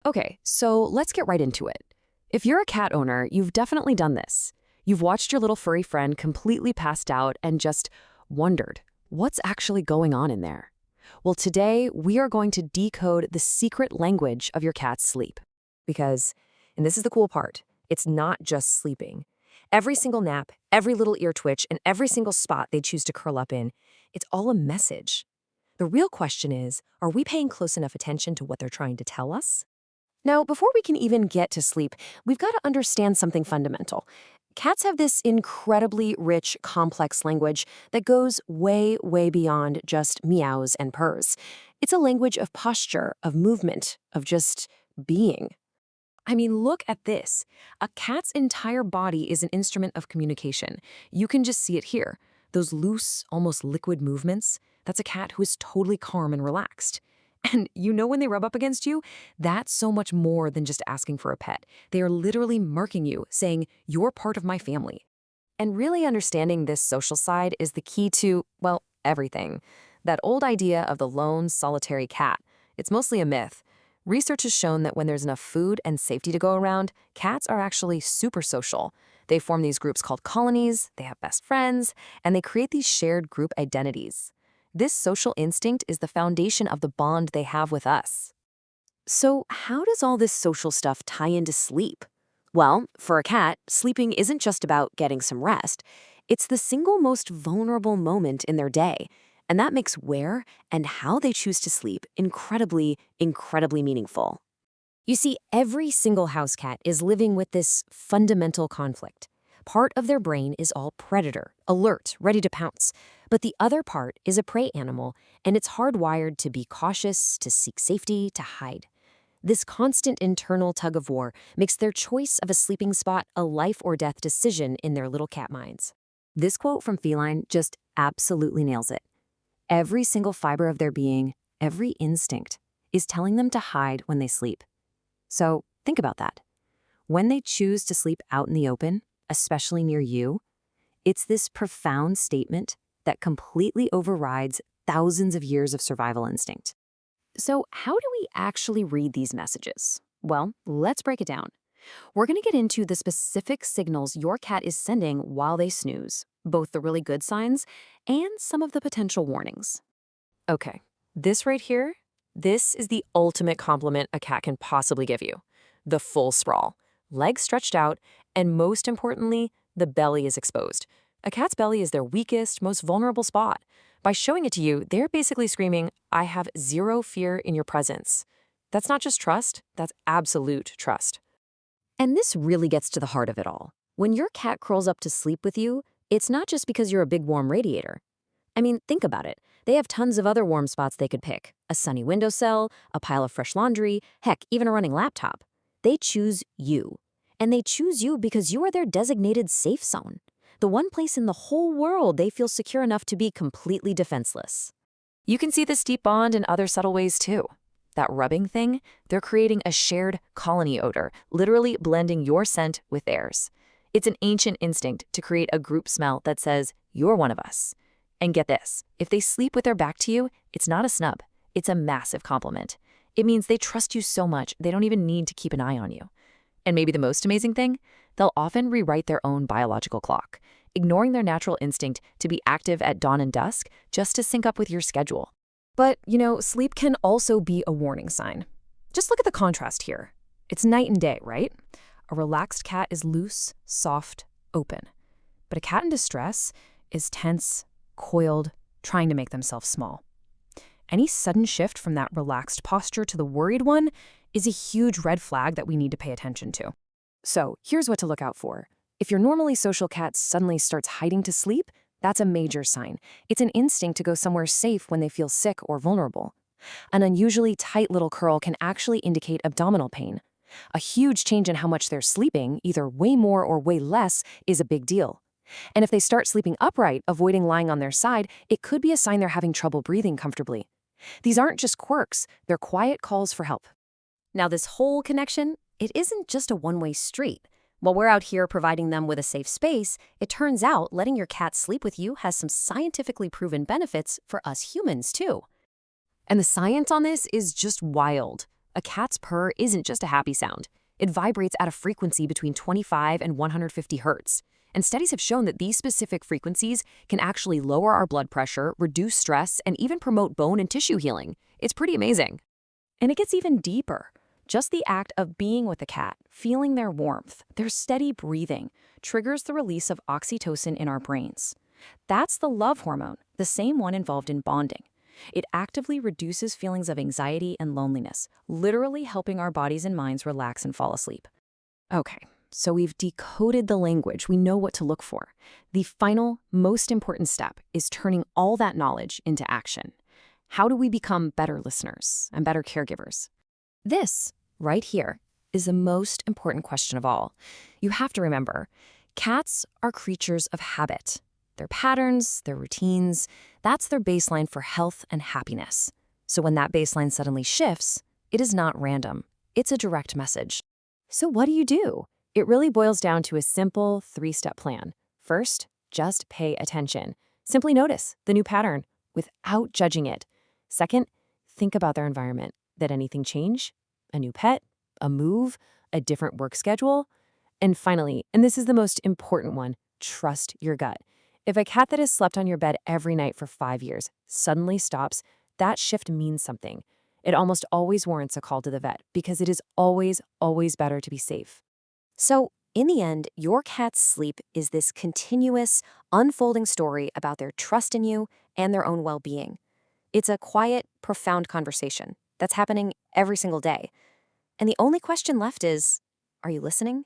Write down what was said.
Okay, so let's get right into it. If you're a cat owner, you've definitely done this. You've watched your little furry friend completely passed out and just wondered, what's actually going on in there? Well, today we are going to decode the secret language of your cat's sleep. Because, and this is the cool part, it's not just sleeping. Every single nap, every little ear twitch, and every single spot they choose to curl up in, it's all a message. The real question is, are we paying close enough attention to what they're trying to tell us? Now, before we can even get to sleep, we've got to understand something fundamental. Cats have this incredibly rich, complex language that goes way, way beyond just meows and purrs. It's a language of posture, of movement, of just being. I mean, look at this. A cat's entire body is an instrument of communication. You can just see it here. Those loose, almost liquid movements, that's a cat who is totally calm and relaxed. And you know when they rub up against you, that's so much more than just asking for a pet. They are literally marking you, saying, you're part of my family. And really understanding this social side is the key to, well, everything. That old idea of the lone, solitary cat, it's mostly a myth. Research has shown that when there's enough food and safety to go around, cats are actually super social. They form these groups called colonies, they have best friends, and they create these shared group identities. This social instinct is the foundation of the bond they have with us. So how does all this social stuff tie into sleep? Well, for a cat, sleeping isn't just about getting some rest. It's the single most vulnerable moment in their day, and that makes where and how they choose to sleep incredibly, incredibly meaningful. You see, every single house cat is living with this fundamental conflict. Part of their brain is all predator, alert, ready to pounce. But the other part is a prey animal, and it's hardwired to be cautious, to seek safety, to hide. This constant internal tug-of-war makes their choice of a sleeping spot a life or death decision in their little cat minds. This quote from Feline just absolutely nails it. Every single fiber of their being, every instinct, is telling them to hide when they sleep. So think about that. When they choose to sleep out in the open, especially near you, it's this profound statement that completely overrides thousands of years of survival instinct. So how do we actually read these messages? Well, let's break it down. We're going to get into the specific signals your cat is sending while they snooze, both the really good signs and some of the potential warnings. Okay, this right here, this is the ultimate compliment a cat can possibly give you. The full sprawl, legs stretched out, and most importantly, the belly is exposed. A cat's belly is their weakest, most vulnerable spot. By showing it to you, they're basically screaming, I have zero fear in your presence. That's not just trust, that's absolute trust. And this really gets to the heart of it all. When your cat curls up to sleep with you, it's not just because you're a big warm radiator. I mean, think about it. They have tons of other warm spots they could pick. A sunny windowsill, a pile of fresh laundry, heck, even a running laptop. They choose you. And they choose you because you are their designated safe zone. The one place in the whole world they feel secure enough to be completely defenseless. You can see this deep bond in other subtle ways too. That rubbing thing, they're creating a shared colony odor, literally blending your scent with theirs. It's an ancient instinct to create a group smell that says, you're one of us. And get this, if they sleep with their back to you, it's not a snub. It's a massive compliment. It means they trust you so much they don't even need to keep an eye on you. And maybe the most amazing thing, they'll often rewrite their own biological clock, ignoring their natural instinct to be active at dawn and dusk just to sync up with your schedule. But, sleep can also be a warning sign. Just look at the contrast here. It's night and day, right? A relaxed cat is loose, soft, open. But a cat in distress is tense, coiled, trying to make themselves small. Any sudden shift from that relaxed posture to the worried one is a huge red flag that we need to pay attention to. So here's what to look out for. If your normally social cat suddenly starts hiding to sleep, that's a major sign. It's an instinct to go somewhere safe when they feel sick or vulnerable. An unusually tight little curl can actually indicate abdominal pain. A huge change in how much they're sleeping, either way more or way less, is a big deal. And if they start sleeping upright, avoiding lying on their side, it could be a sign they're having trouble breathing comfortably. These aren't just quirks, they're quiet calls for help. Now, this whole connection, it isn't just a one-way street. While we're out here providing them with a safe space, it turns out letting your cat sleep with you has some scientifically proven benefits for us humans, too. And the science on this is just wild. A cat's purr isn't just a happy sound. It vibrates at a frequency between 25 and 150 hertz. And studies have shown that these specific frequencies can actually lower our blood pressure, reduce stress, and even promote bone and tissue healing. It's pretty amazing. And it gets even deeper. Just the act of being with a cat, feeling their warmth, their steady breathing, triggers the release of oxytocin in our brains. That's the love hormone, the same one involved in bonding. It actively reduces feelings of anxiety and loneliness, literally helping our bodies and minds relax and fall asleep. Okay, so we've decoded the language. We know what to look for. The final, most important step is turning all that knowledge into action. How do we become better listeners and better caregivers? This, right here, is the most important question of all. You have to remember, cats are creatures of habit. Their patterns, their routines, that's their baseline for health and happiness. So when that baseline suddenly shifts, it is not random. It's a direct message. So what do? It really boils down to a simple 3-step plan. First, just pay attention. Simply notice the new pattern without judging it. Second, think about their environment. Did anything change? A new pet? A move? A different work schedule? And finally, and this is the most important one, trust your gut. If a cat that has slept on your bed every night for 5 years suddenly stops, that shift means something. It almost always warrants a call to the vet because it is always, always better to be safe. So, in the end, your cat's sleep is this continuous, unfolding story about their trust in you and their own well-being. It's a quiet, profound conversation that's happening every single day. And the only question left is, are you listening?